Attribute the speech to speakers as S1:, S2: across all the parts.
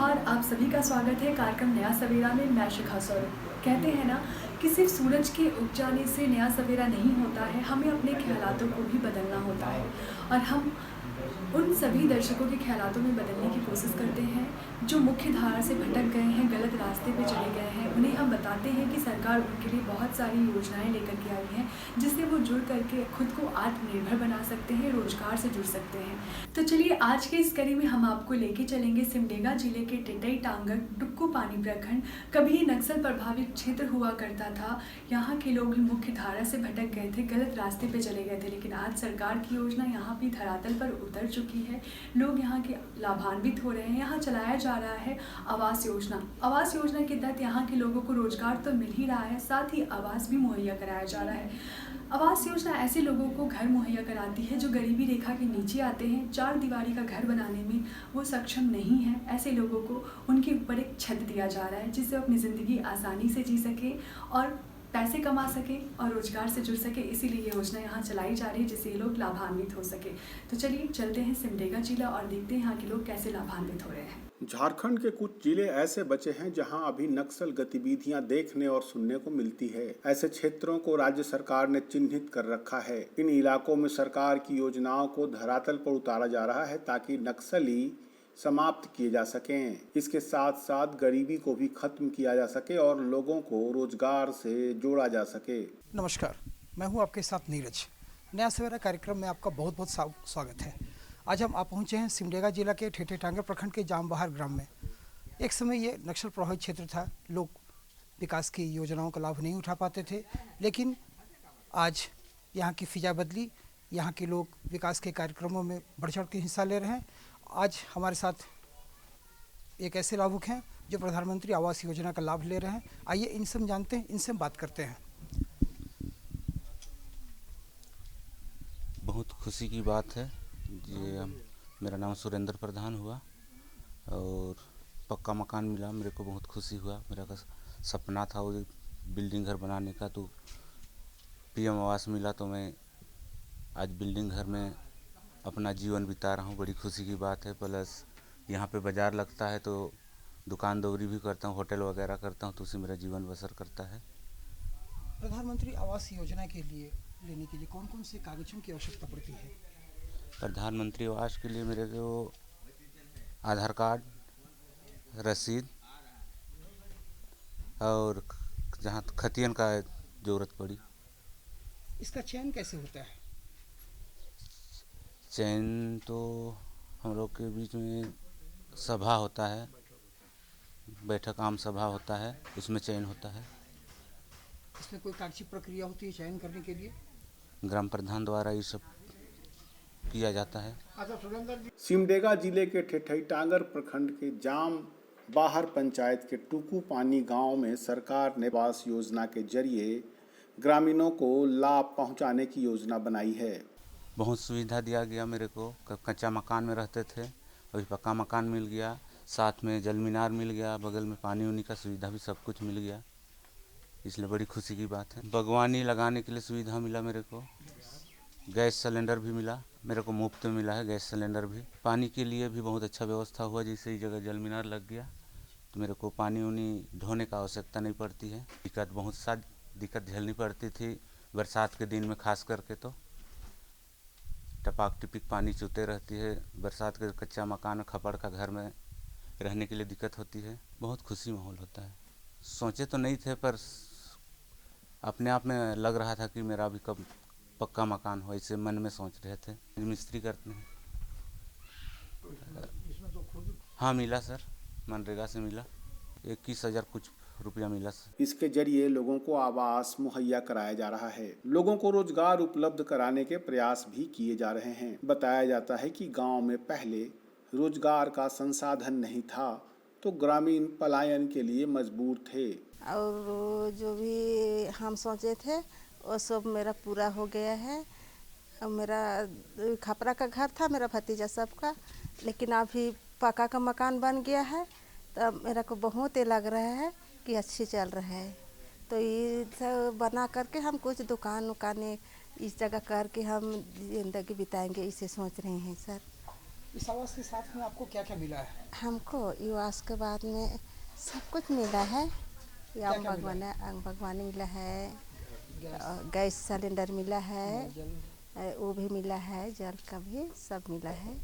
S1: नमस्कार, आप सभी का स्वागत है कार्यक्रम नया सवेरा में। मैं शिखा सौरभ। कहते हैं ना कि सिर्फ सूरज के उग जाने से नया सवेरा नहीं होता है, हमें अपने ख़्यालातों को भी बदलना होता है। और हम उन सभी दर्शकों के ख़्यालातों में बदलने की कोशिश करते हैं जो मुख्य धारा से भटक गए हैं, गलत रास्ते पे चले गए हैं। उन्हें हम बताते हैं कि सरकार उनके लिए बहुत सारी योजनाएं लेकर के आई हैं, जिससे वो जुड़ करके खुद को आत्मनिर्भर बना सकते हैं, रोजगार से जुड़ सकते हैं। तो चलिए आज के इस कड़ी में हम आपको लेके चलेंगे सिमडेगा जिले के टेटई टांगर टुक्कू पानी प्रखंड। कभी नक्सल प्रभावित क्षेत्र हुआ करता था। यहाँ के लोग मुख्य धारा से भटक गए थे, गलत रास्ते पे चले गए थे, लेकिन आज सरकार की योजना यहाँ भी धरातल पर उतर चुकी है। लोग यहाँ के लाभान्वित हो रहे हैं। यहाँ चलाया जा रहा है आवास योजना। आवास योजना के तहत यहाँ के लोगों को रोजगार तो मिल ही रहा है, साथ ही आवास भी मुहैया कराया जा रहा है। आवास योजना ऐसे लोगों को घर मुहैया कराती है जो गरीबी रेखा के नीचे आते हैं, चार दीवारी का घर बनाने में वो सक्षम नहीं है। ऐसे लोगों को उनके ऊपर एक छत दिया जा रहा है, जिससे अपनी ज़िंदगी आसानी से जी सके और पैसे कमा सके और रोजगार से जुड़ सके। इसीलिए ये योजना यहाँ चलाई जा रही है, जिससे ये लोग लाभान्वित हो सके। तो चलिए चलते हैं सिमडेगा जिला और देखते हैं यहाँ के लोग कैसे लाभान्वित हो रहे हैं।
S2: झारखंड के कुछ जिले ऐसे बचे हैं जहां अभी नक्सल गतिविधियां देखने और सुनने को मिलती है। ऐसे क्षेत्रों को राज्य सरकार ने चिन्हित कर रखा है। इन इलाकों में सरकार की योजनाओं को धरातल पर उतारा जा रहा है ताकि नक्सली समाप्त किए जा सकें। इसके साथ साथ गरीबी को भी खत्म किया जा सके और लोगों को रोजगार से जोड़ा जा सके।
S3: नमस्कार, मैं हूं आपके साथ नीरज। नया सवेरा कार्यक्रम में आपका बहुत बहुत स्वागत है। आज हम आप पहुंचे हैं सिमडेगा जिला के टेटई टांगर प्रखंड के जामबहार ग्राम में। एक समय ये नक्सल प्रभावित क्षेत्र था, लोग विकास की योजनाओं का लाभ नहीं उठा पाते थे, लेकिन आज यहाँ की फिजा बदली, यहाँ के लोग विकास के कार्यक्रमों में बढ़ चढ़ के हिस्सा ले रहे हैं। आज हमारे साथ एक ऐसे लाभुक हैं जो प्रधानमंत्री आवास योजना का लाभ ले रहे हैं। आइए इनसे हम जानते हैं, इनसे हम बात करते हैं।
S4: बहुत खुशी की बात है ये मेरा नाम सुरेंद्र प्रधान हुआ और पक्का मकान मिला। मेरे को बहुत खुशी हुआ। मेरा का सपना था वो बिल्डिंग घर बनाने का, तो पीएम आवास मिला तो मैं आज बिल्डिंग घर में अपना जीवन बिता रहा हूँ। बड़ी खुशी की बात है। प्लस यहाँ पे बाज़ार लगता है तो दुकान दौरी भी करता हूँ, होटल वगैरह करता हूँ, तो उससे मेरा जीवन बसर करता है।
S3: प्रधानमंत्री आवास योजना के लिए लेने के लिए कौन कौन से कागजों की आवश्यकता पड़ती है?
S4: प्रधानमंत्री आवास के लिए मेरे को आधार कार्ड, रसीद और जहाँ खतियन का ज़रूरत पड़ी।
S3: इसका चयन कैसे होता है?
S4: चयन तो हम लोग के बीच में सभा होता है, बैठक आम सभा होता है, उसमें चयन होता है।
S3: इसमें कोई कागजी प्रक्रिया होती है चयन करने के लिए?
S4: ग्राम प्रधान द्वारा ये सब किया जाता है।
S2: सिमडेगा जिले के टेटई टांगर प्रखंड के जाम बाहर पंचायत के टुकू पानी गांव में सरकार ने आवास योजना के जरिए ग्रामीणों को लाभ पहुंचाने की योजना बनाई है।
S4: बहुत सुविधा दिया गया मेरे को। कच्चा मकान में रहते थे, अभी पक्का मकान मिल गया, साथ में जल मीनार मिल गया, बगल में पानी उनी का सुविधा भी सब कुछ मिल गया, इसलिए बड़ी खुशी की बात है। बागवानी लगाने के लिए सुविधा मिला मेरे को। गैस सिलेंडर भी मिला मेरे को, मुफ्त में मिला है गैस सिलेंडर भी। पानी के लिए भी बहुत अच्छा व्यवस्था हुआ, जैसे ही जगह जल मीनार लग गया तो मेरे को पानी उनी ढोने का आवश्यकता नहीं पड़ती है। बहुत सा दिक्कत झेलनी पड़ती थी बरसात के दिन में, खास करके तो टपाक टिपिक पानी चूते रहती है। बरसात के कच्चा मकान खपड़ का घर में रहने के लिए दिक्कत होती है। बहुत खुशी माहौल होता है। सोचे तो नहीं थे, पर अपने आप में लग रहा था कि मेरा भी कब पक्का मकान हो, ऐसे मन में सोच रहे थे। मिस्त्री करते हैं। हाँ मिला सर, मनरेगा से मिला 21,000 कुछ रुपया मिला सर।
S2: इसके जरिए लोगों को आवास मुहैया कराया जा रहा है। लोगों को रोजगार उपलब्ध कराने के प्रयास भी किए जा रहे हैं। बताया जाता है कि गांव में पहले रोजगार का संसाधन नहीं था, तो ग्रामीण पलायन के लिए मजबूर थे।
S5: और जो भी हम सोचे थे वो सब मेरा पूरा हो गया है। मेरा खपरा का घर था मेरा भतीजा सबका, लेकिन अभी पक्का का मकान बन गया है, तब मेरा को बहुत ही लग रहा है कि अच्छी चल रहा है। तो ये सब बना करके हम कुछ दुकान उकाने इस जगह करके हम ज़िंदगी बिताएंगे, इसे सोच रहे हैं सर।
S3: इस आवास के साथ में आपको क्या क्या मिला है?
S5: हमको युवास के बाद में सब कुछ मिला है।
S3: क्या
S5: आम
S3: मिला
S5: बागवानी मिला है,
S3: गैस,
S5: गैस सिलेंडर मिला है,
S3: जल,
S5: वो भी मिला है, जल का भी सब मिला है,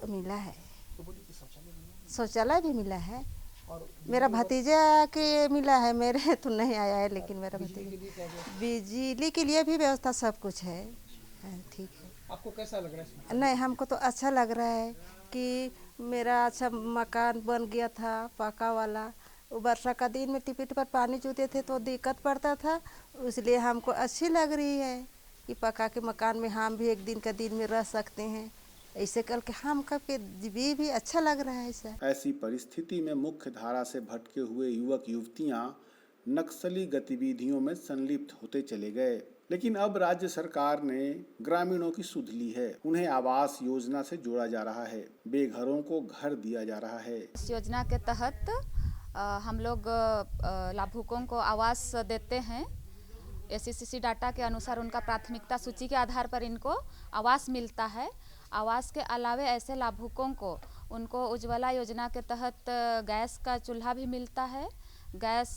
S5: मिला है।
S3: तो बोलिए कि शौचालय मिला
S5: शौचालय भी मिला है।
S3: और
S5: मेरा भतीजा के मिला है, मेरे तो नहीं आया है, लेकिन मेरा
S3: बिजली के
S5: भतीजा
S3: लिए क्या व्यवस्था?
S5: बिजली के लिए भी व्यवस्था सब कुछ है। ठीक है।
S3: आपको कैसा लग रहा है इसमें?
S5: नहीं, हमको तो अच्छा लग रहा है कि मेरा अच्छा मकान बन गया था पक्का वाला। वो वर्षा का दिन में टिपट पर पानी चूते थे तो दिक्कत पड़ता था, इसलिए हमको अच्छी लग रही है कि पक्का के मकान में हम भी एक दिन का दिन में रह सकते हैं। ऐसे करके हम के भी अच्छा लग रहा है। ऐसा
S2: ऐसी परिस्थिति में मुख्य धारा से भटके हुए युवक युवतियां नक्सली गतिविधियों में संलिप्त होते चले गए। लेकिन अब राज्य सरकार ने ग्रामीणों की सुध ली है। उन्हें आवास योजना से जोड़ा जा रहा है। बेघरों को घर दिया जा रहा है।
S6: इस योजना के तहत हम लोग लाभुकों को आवास देते हैं। SCC डाटा के अनुसार उनका प्राथमिकता सूची के आधार पर इनको आवास मिलता है। आवास के अलावे ऐसे लाभुकों को उनको उज्ज्वला योजना के तहत गैस का चूल्हा भी मिलता है। गैस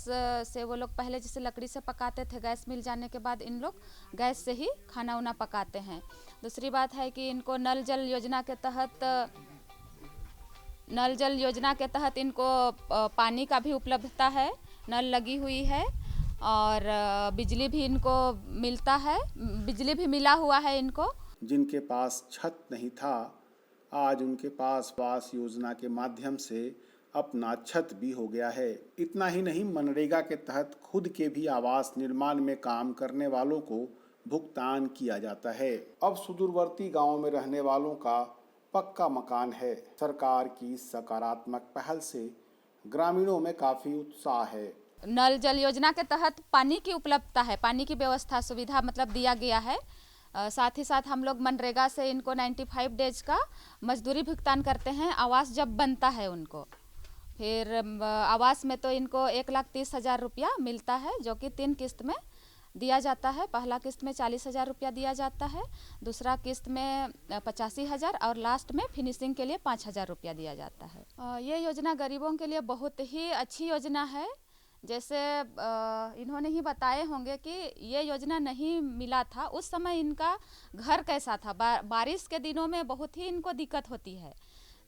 S6: से वो लोग पहले जैसे लकड़ी से पकाते थे, गैस मिल जाने के बाद इन लोग गैस से ही खाना उना पकाते हैं। दूसरी बात है कि इनको नल जल योजना के तहत इनको पानी का भी उपलब्धता है, नल लगी हुई है और बिजली भी इनको मिलता है, बिजली भी मिला हुआ है इनको।
S2: जिनके पास छत नहीं था, आज उनके पास आवास योजना के माध्यम से अपना छत भी हो गया है। इतना ही नहीं, मनरेगा के तहत खुद के भी आवास निर्माण में काम करने वालों को भुगतान किया जाता है। अब सुदूरवर्ती गांवों में रहने वालों का पक्का मकान है। सरकार की सकारात्मक पहल से ग्रामीणों में काफी उत्साह है।
S6: नल जल योजना के तहत पानी की उपलब्धता है, पानी की व्यवस्था सुविधा मतलब दिया गया है। साथ ही साथ हम लोग मनरेगा से इनको 95 डेज का मजदूरी भुगतान करते हैं आवास जब बनता है उनको। फिर आवास में तो इनको 1,30,000 रुपया मिलता है, जो कि 3 किस्त में दिया जाता है। पहला किस्त में 40,000 रुपया दिया जाता है, दूसरा किस्त में 85,000 और लास्ट में फिनिशिंग के लिए 5,000 रुपया दिया जाता है। ये योजना गरीबों के लिए बहुत ही अच्छी योजना है। जैसे इन्होंने ही बताए होंगे कि ये योजना नहीं मिला था उस समय इनका घर कैसा था। बारिश के दिनों में बहुत ही इनको दिक्कत होती है।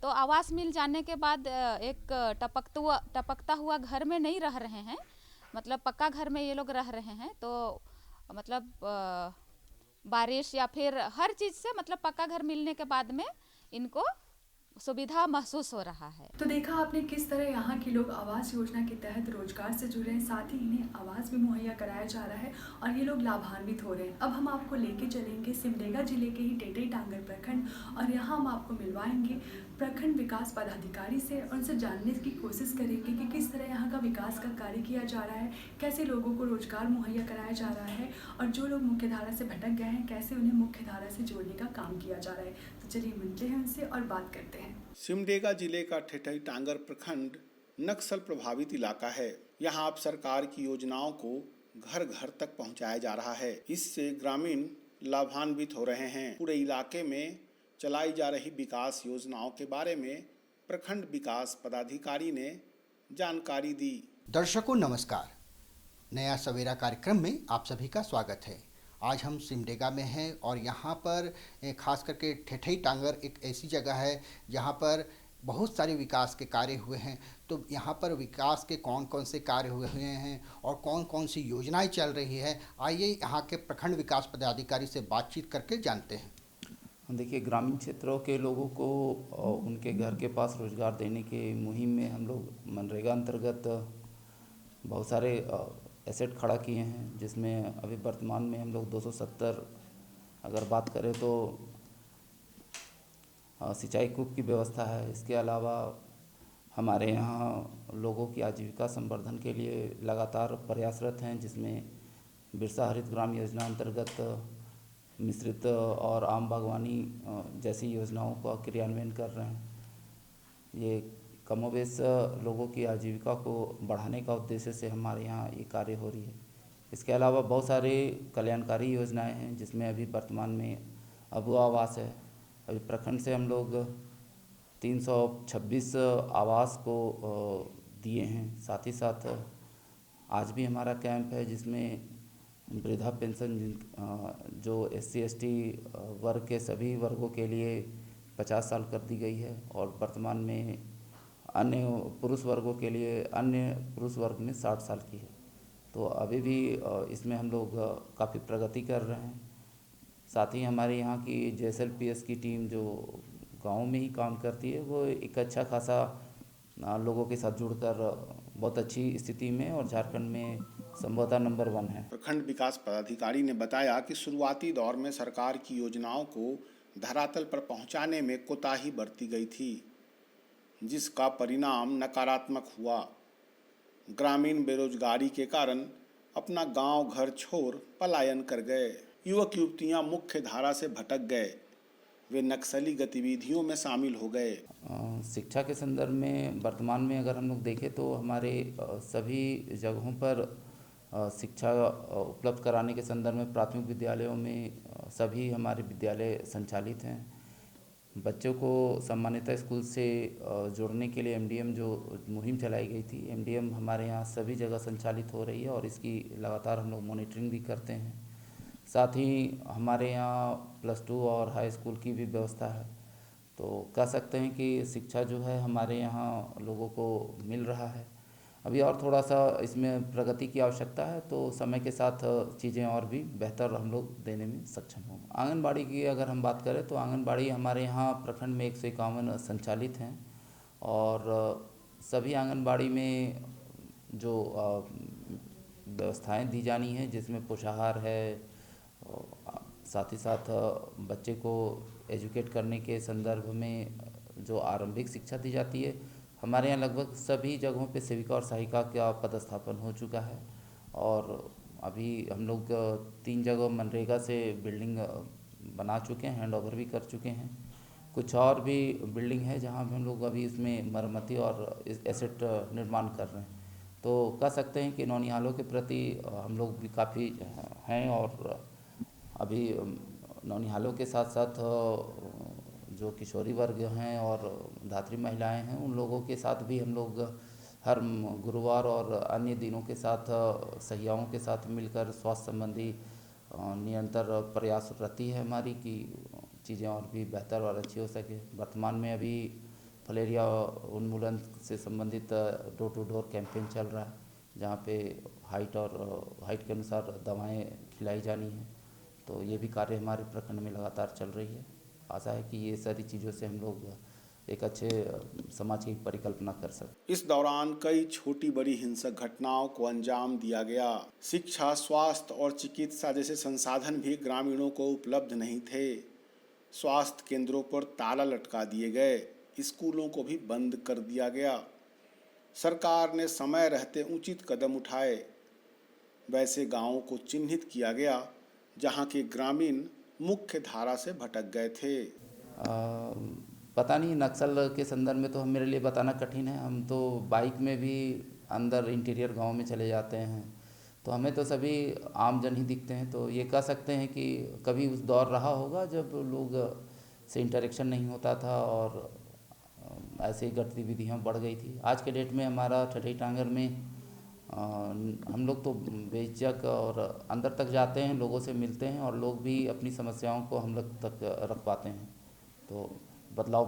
S6: तो आवास मिल जाने के बाद एक टपकता हुआ घर में नहीं रह रहे हैं, मतलब पक्का घर में ये लोग रह रहे हैं। तो मतलब बारिश या फिर हर चीज़ से मतलब पक्का घर मिलने के बाद में इनको सुविधा महसूस हो रहा है।
S1: तो देखा आपने किस तरह यहाँ के लोग आवास योजना के तहत रोजगार से जुड़े हैं, साथ ही इन्हें आवास भी मुहैया कराया जा रहा है और ये लोग लाभान्वित हो रहे हैं। अब हम आपको लेके चलेंगे सिमडेगा जिले के ही टेटई टांगर प्रखंड और यहाँ हम आपको मिलवाएंगे प्रखंड विकास पदाधिकारी से और उनसे जानने की कोशिश करेंगे कि किस तरह यहाँ का विकास का कार्य किया जा रहा है, कैसे लोगों को रोजगार मुहैया कराया जा रहा है और जो लोग मुख्यधारा से भटक गए हैं कैसे उन्हें मुख्यधारा से जोड़ने का काम किया जा रहा है। तो चलिए मिलते हैं उनसे और बात करते हैं।
S2: सिमडेगा जिले का टेटई टांगर प्रखंड नक्सल प्रभावित इलाका है। यहाँ अब सरकार की योजनाओं को घर घर तक पहुँचाया जा रहा है। इससे ग्रामीण लाभान्वित हो रहे हैं। पूरे इलाके में चलाई जा रही विकास योजनाओं के बारे में प्रखंड विकास पदाधिकारी ने जानकारी दी।
S7: दर्शकों नमस्कार, नया सवेरा कार्यक्रम में आप सभी का स्वागत है। आज हम सिमडेगा में हैं और यहाँ पर खास करके टेटई टांगर एक ऐसी जगह है जहाँ पर बहुत सारे विकास के कार्य हुए हैं। तो यहाँ पर विकास के कौन कौन से कार्य हुए हैं और कौन कौन सी योजनाएं चल रही है, आइए यहाँ के प्रखंड विकास पदाधिकारी से बातचीत करके जानते हैं।
S8: देखिए, ग्रामीण क्षेत्रों के लोगों को उनके घर के पास रोजगार देने के मुहिम में हम लोग मनरेगा अंतर्गत बहुत सारे एसेट खड़ा किए हैं, जिसमें अभी वर्तमान में हम लोग 270 अगर बात करें तो सिंचाई कूप की व्यवस्था है। इसके अलावा हमारे यहाँ लोगों की आजीविका संवर्धन के लिए लगातार प्रयासरत हैं, जिसमें बिरसा हरित ग्राम योजना अंतर्गत मिश्रित और आम बागवानी जैसी योजनाओं का क्रियान्वयन कर रहे हैं। ये कमोबेश लोगों की आजीविका को बढ़ाने का उद्देश्य से हमारे यहाँ ये कार्य हो रही है। इसके अलावा बहुत सारे कल्याणकारी योजनाएं हैं, जिसमें अभी वर्तमान में अबुआ आवास है, अभी प्रखंड से हम लोग 326 आवास को दिए हैं। साथ ही साथ आज भी हमारा कैंप है जिसमें वृद्धा पेंशन जो SC/ST वर्ग के सभी वर्गों के लिए 50 साल कर दी गई है और वर्तमान में अन्य पुरुष वर्गों के लिए अन्य पुरुष वर्ग में 60 साल की है। तो अभी भी इसमें हम लोग काफ़ी प्रगति कर रहे हैं। साथ ही हमारे यहाँ की JSLPS की टीम जो गाँव में ही काम करती है वो एक अच्छा खासा लोगों के साथ जुड़कर बहुत अच्छी स्थिति में और झारखंड में संभवतः नंबर 1 है।
S2: प्रखंड विकास पदाधिकारी ने बताया कि शुरुआती दौर में सरकार की योजनाओं को धरातल पर पहुंचाने में कोताही बरती गई थी, जिसका परिणाम नकारात्मक हुआ। ग्रामीण बेरोजगारी के कारण अपना गांव घर छोड़ पलायन कर गए। युवक युवतियां मुख्य धारा से भटक गए, वे नक्सली गतिविधियों में शामिल हो गए।
S8: शिक्षा के संदर्भ में वर्तमान में अगर हम लोग देखें तो हमारे सभी जगहों पर शिक्षा उपलब्ध कराने के संदर्भ में प्राथमिक विद्यालयों में सभी हमारे विद्यालय संचालित हैं। बच्चों को सामान्यतः स्कूल से जोड़ने के लिए MDM जो मुहिम चलाई गई थी, MDM हमारे यहाँ सभी जगह संचालित हो रही है और इसकी लगातार हम लोग मॉनिटरिंग भी करते हैं। साथ ही हमारे यहाँ +2 और हाई स्कूल की भी व्यवस्था है। तो कह सकते हैं कि शिक्षा जो है हमारे यहाँ लोगों को मिल रहा है। अभी और थोड़ा सा इसमें प्रगति की आवश्यकता है, तो समय के साथ चीज़ें और भी बेहतर हम लोग देने में सक्षम हों। आंगनबाड़ी की अगर हम बात करें तो आंगनबाड़ी हमारे यहाँ प्रखंड में 151 संचालित हैं और सभी आंगनबाड़ी में जो व्यवस्थाएं दी जानी हैं जिसमें पोषाहार है, साथ ही साथ बच्चे को एजुकेट करने के संदर्भ में जो आरंभिक शिक्षा दी जाती है, हमारे यहाँ लगभग सभी जगहों पे सेविका और सहायिका का पदस्थापन हो चुका है। और अभी हम लोग 3 जगह मनरेगा से बिल्डिंग बना चुके हैं, हैंड ओवर भी कर चुके हैं। कुछ और भी बिल्डिंग है जहाँ हम लोग अभी इसमें मरम्मती और एसेट निर्माण कर रहे हैं। तो कह सकते हैं कि नौनिहालों के प्रति हम लोग भी काफ़ी हैं और अभी नौनिहालों के साथ साथ जो किशोरी वर्ग हैं और धात्री महिलाएं हैं, उन लोगों के साथ भी हम लोग हर गुरुवार और अन्य दिनों के साथ सहियाओं के साथ मिलकर स्वास्थ्य संबंधी निरंतर प्रयास रहती है हमारी कि चीज़ें और भी बेहतर और अच्छी हो सके। वर्तमान में अभी फलेरिया उन्मूलन से संबंधित डोर टू डोर कैंपेन चल रहा है, जहाँ पे हाइट के अनुसार दवाएं खिलाई जानी हैं। तो ये भी कार्य हमारे प्रखंड में लगातार चल रही है। आशा है कि ये सारी चीज़ों से हम लोग एक अच्छे समाज की परिकल्पना कर सकते।
S2: इस दौरान कई छोटी बड़ी हिंसक घटनाओं को अंजाम दिया गया। शिक्षा, स्वास्थ्य और चिकित्सा जैसे संसाधन भी ग्रामीणों को उपलब्ध नहीं थे। स्वास्थ्य केंद्रों पर ताला लटका दिए गए, स्कूलों को भी बंद कर दिया गया। सरकार ने समय रहते उचित कदम उठाए। वैसे गांवों को चिन्हित किया गया जहां के ग्रामीण मुख्य धारा से भटक गए थे।
S8: पता नहीं, नक्सल के संदर्भ में तो मेरे लिए बताना कठिन है। हम तो बाइक में भी अंदर इंटीरियर गांव में चले जाते हैं, तो हमें तो सभी आम जन ही दिखते हैं। तो ये कह सकते हैं कि कभी उस दौर रहा होगा जब लोग से इंटरेक्शन नहीं होता था और ऐसे गतिविधियाँ बढ़ गई थी। आज के डेट में हमारा ठठई टांगर में हम लोग तो बेझिझक और अंदर तक जाते हैं, लोगों से मिलते हैं और लोग भी अपनी समस्याओं को हम लोग तक रख पाते हैं। तो बदलाव,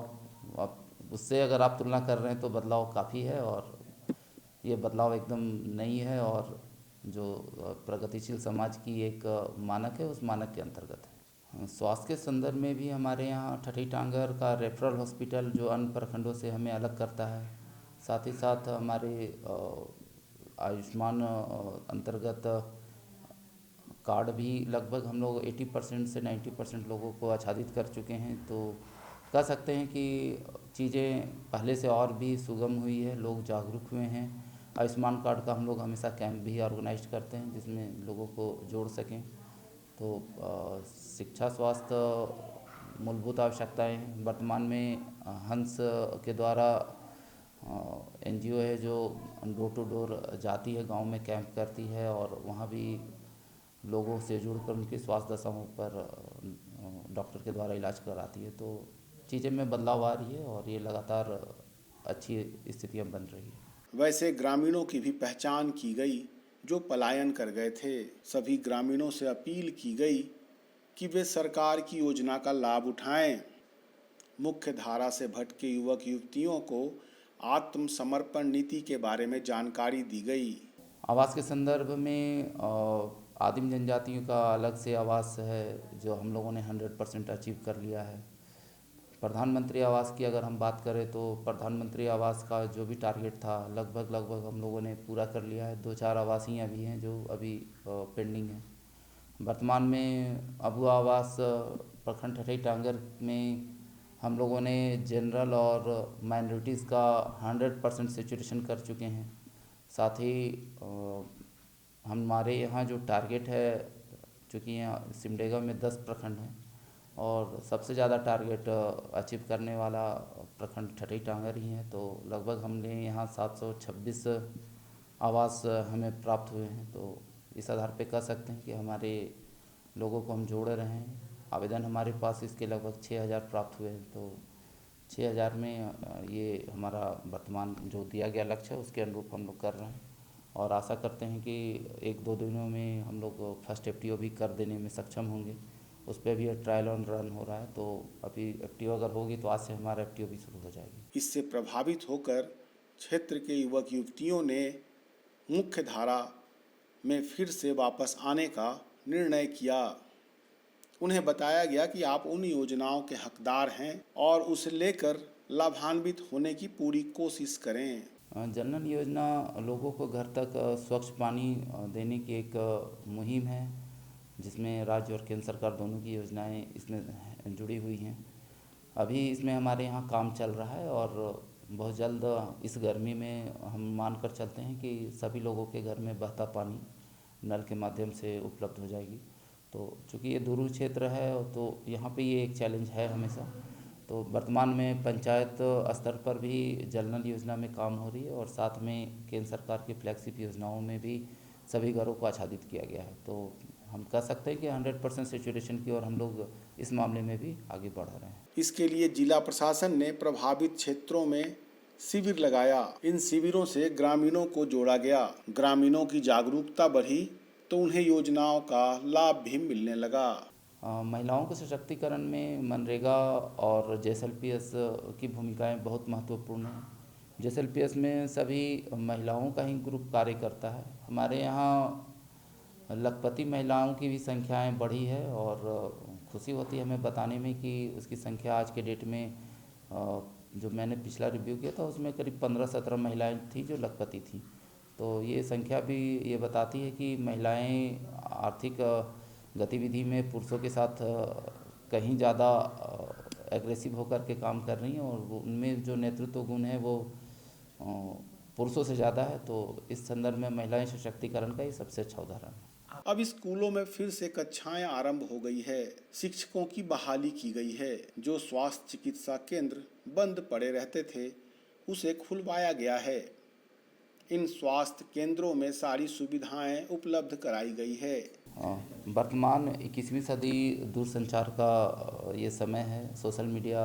S8: अब उससे अगर आप तुलना कर रहे हैं तो बदलाव काफ़ी है और ये बदलाव एकदम नई है और जो प्रगतिशील समाज की एक मानक है, उस मानक के अंतर्गत है। स्वास्थ्य के संदर्भ में भी हमारे यहाँ ठठई टांगर का रेफरल हॉस्पिटल जो अन्य प्रखंडों से हमें अलग करता है। साथ ही साथ हमारे आयुष्मान अंतर्गत कार्ड भी लगभग हम लोग 80% से 90% लोगों को आच्छादित कर चुके हैं। तो कह सकते हैं कि चीज़ें पहले से और भी सुगम हुई है, लोग जागरूक हुए हैं। आयुष्मान कार्ड का हम लोग हमेशा कैंप भी ऑर्गेनाइज करते हैं जिसमें लोगों को जोड़ सकें। तो शिक्षा, स्वास्थ्य मूलभूत आवश्यकताएं वर्तमान में हंस के द्वारा NGO है जो डोर टू डोर जाती है, गांव में कैंप करती है और वहां भी लोगों से जुड़कर उनकी स्वास्थ्य दशाओं पर डॉक्टर के द्वारा इलाज कराती है। तो चीज़ें में बदलाव आ रही है और ये लगातार अच्छी स्थितियाँ बन रही है।
S2: वैसे ग्रामीणों की भी पहचान की गई जो पलायन कर गए थे। सभी ग्रामीणों से अपील की गई कि वे सरकार की योजना का लाभ उठाएं। मुख्य धारा से भटके युवक युवतियों को आत्मसमर्पण नीति के बारे में जानकारी दी गई।
S8: आवास के संदर्भ में आदिम जनजातियों का अलग से आवास है जो हम लोगों ने 100% अचीव कर लिया है। प्रधानमंत्री आवास की अगर हम बात करें तो प्रधानमंत्री आवास का जो भी टारगेट था लगभग हम लोगों ने पूरा कर लिया है। 2-4 आवास ही अभी हैं जो अभी पेंडिंग हैं। वर्तमान में अबुआ आवास प्रखंड ठठई टांगर में हम लोगों ने जनरल और माइनॉरिटीज़ का 100% सैचुरेशन कर चुके हैं। साथ ही हमारे यहाँ जो टारगेट है, चूँकि यहाँ सिमडेगा में 10 प्रखंड हैं और सबसे ज़्यादा टारगेट अचीव करने वाला प्रखंड ठठई टांगर ही है, तो लगभग हमने यहाँ 726 आवास हमें प्राप्त हुए हैं। तो इस आधार पे कह सकते हैं कि हमारे लोगों को हम जोड़ रहे हैं। आवेदन हमारे पास इसके लगभग 6000 प्राप्त हुए हैं। तो 6000 में ये हमारा वर्तमान जो दिया गया लक्ष्य है उसके अनुरूप हम लोग कर रहे हैं और आशा करते हैं कि 1-2 दिनों में हम लोग फर्स्ट एफटीओ भी कर देने में सक्षम होंगे। उस पर भी ट्रायल ऑन रन हो रहा है, तो अभी एफटीओ अगर होगी तो आज से हमारा एफटीओ भी शुरू हो जाएगी।
S2: इससे प्रभावित होकर क्षेत्र के युवक युवतियों ने मुख्य धारा में फिर से वापस आने का निर्णय किया। उन्हें बताया गया कि आप उन योजनाओं के हकदार हैं और उसे लेकर लाभान्वित होने की पूरी कोशिश करें।
S8: जल नल योजना लोगों को घर तक स्वच्छ पानी देने की एक मुहिम है जिसमें राज्य और केंद्र सरकार दोनों की योजनाएं इसमें जुड़ी हुई हैं। अभी इसमें हमारे यहाँ काम चल रहा है और बहुत जल्द इस गर्मी में हम मान कर चलते हैं कि सभी लोगों के घर में बहता पानी नल के माध्यम से उपलब्ध हो जाएगी। तो चूँकि ये दूर क्षेत्र है तो यहाँ पे ये एक चैलेंज है हमेशा। तो वर्तमान में पंचायत स्तर पर भी जल नल योजना में काम हो रही है और साथ में केंद्र सरकार की फ्लैगशिप योजनाओं में भी सभी घरों को आच्छादित किया गया है। तो हम कह सकते हैं कि 100% सैचुरेशन की ओर हम लोग इस मामले में भी आगे बढ़ रहे हैं।
S2: इसके लिए जिला प्रशासन ने प्रभावित क्षेत्रों में शिविर लगाया। इन शिविरों से ग्रामीणों को जोड़ा गया। ग्रामीणों की जागरूकता बढ़ी तो उन्हें योजनाओं का लाभ भी मिलने लगा।
S8: महिलाओं के सशक्तिकरण में मनरेगा और जेएसएलपीएस की भूमिकाएं बहुत महत्वपूर्ण हैं। जेएसएलपीएस में सभी महिलाओं का ही ग्रुप कार्य करता है। हमारे यहाँ लखपति महिलाओं की भी संख्याएं बढ़ी है और खुशी होती है हमें बताने में कि उसकी संख्या आज के डेट में जो मैंने पिछला रिव्यू किया था उसमें करीब 15-17 महिलाएं थी जो लखपति थी। तो ये संख्या भी ये बताती है कि महिलाएं आर्थिक गतिविधि में पुरुषों के साथ कहीं ज़्यादा एग्रेसिव होकर के काम कर रही हैं और उनमें जो नेतृत्व गुण है वो पुरुषों से ज़्यादा है। तो इस संदर्भ में महिलाएं सशक्तिकरण का ये सबसे अच्छा उदाहरण है।
S2: अब स्कूलों में फिर से कक्षाएं आरंभ हो गई है। शिक्षकों की बहाली की गई है। जो स्वास्थ्य चिकित्सा केंद्र बंद पड़े रहते थे उसे खुलवाया गया है। इन स्वास्थ्य केंद्रों में सारी सुविधाएं उपलब्ध कराई गई है।
S8: वर्तमान 21वीं सदी दूरसंचार का ये समय है। सोशल मीडिया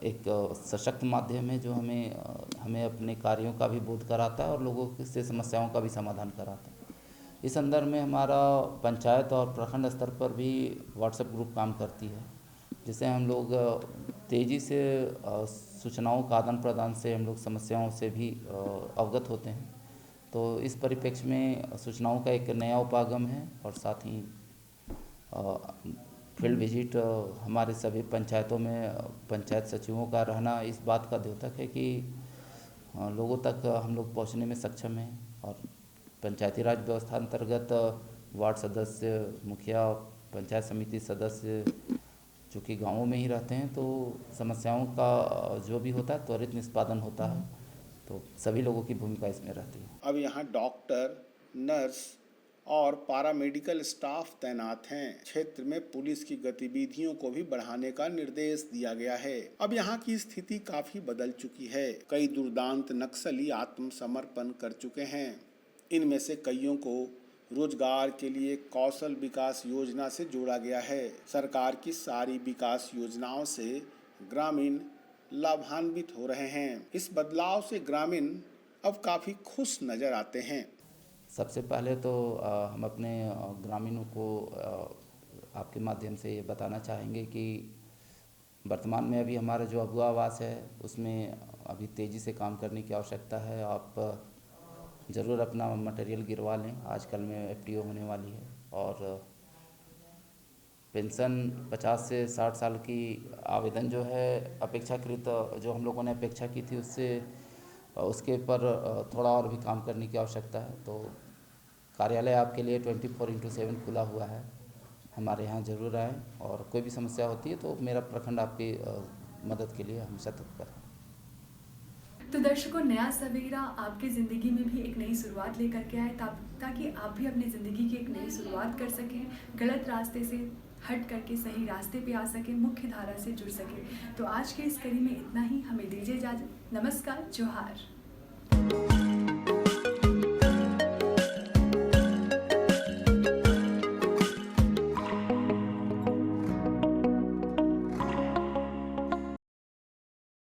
S8: एक सशक्त माध्यम है जो हमें अपने कार्यों का भी बोध कराता है और लोगों से समस्याओं का भी समाधान कराता है। इस संदर्भ में हमारा पंचायत और प्रखंड स्तर पर भी व्हाट्सएप ग्रुप काम करती है जिससे हम लोग तेज़ी से सूचनाओं का आदान प्रदान से हम लोग समस्याओं से भी अवगत होते हैं। तो इस परिप्रेक्ष्य में सूचनाओं का एक नया उपागम है और साथ ही फील्ड विजिट हमारे सभी पंचायतों में पंचायत सचिवों का रहना इस बात का द्योतक है कि लोगों तक हम लोग पहुंचने में सक्षम हैं। और पंचायती राज व्यवस्था अंतर्गत वार्ड सदस्य, मुखिया, पंचायत समिति सदस्य चूँकि गाँवों में ही रहते हैं तो समस्याओं का जो भी होता है त्वरित निष्पादन होता है। तो सभी लोगों की भूमिका इसमें रहती है।
S2: अब यहाँ डॉक्टर, नर्स और पैरामेडिकल स्टाफ तैनात हैं। क्षेत्र में पुलिस की गतिविधियों को भी बढ़ाने का निर्देश दिया गया है। अब यहाँ की स्थिति काफी बदल चुकी है। कई दुर्दांत नक्सली आत्मसमर्पण कर चुके हैं। इनमें से कईयों को रोजगार के लिए कौशल विकास योजना से जोड़ा गया है। सरकार की सारी विकास योजनाओं से ग्रामीण लाभान्वित हो रहे हैं। इस बदलाव से ग्रामीण अब काफी खुश नजर आते हैं।
S8: सबसे पहले तो हम अपने ग्रामीणों को आपके माध्यम से ये बताना चाहेंगे कि वर्तमान में अभी हमारा जो अगुआ आवास है उसमें अभी तेज़ी से काम करने की आवश्यकता है। आप ज़रूर अपना मटेरियल गिरवा लें, आजकल में FDO होने वाली है। और पेंशन 50 से 60 साल की आवेदन जो है अपेक्षाकृत जो हम लोगों ने अपेक्षा की थी उसके पर थोड़ा और भी काम करने की आवश्यकता है। तो कार्यालय आपके लिए 24/7 खुला हुआ है, हमारे यहाँ ज़रूर आएँ और कोई भी समस्या होती है तो मेरा प्रखंड आपकी मदद के लिए हमेशा तत्पर है।
S1: तो दर्शकों, नया सवेरा आपकी ज़िंदगी में भी एक नई शुरुआत लेकर के आए ताकि आप भी अपनी ज़िंदगी की एक नई शुरुआत कर सकें, गलत रास्ते से हट करके सही रास्ते पे आ सकें, मुख्य धारा से जुड़ सकें। तो आज के इस कड़ी में इतना ही। हमें दीजिए इजाज़त। नमस्कार, जोहार।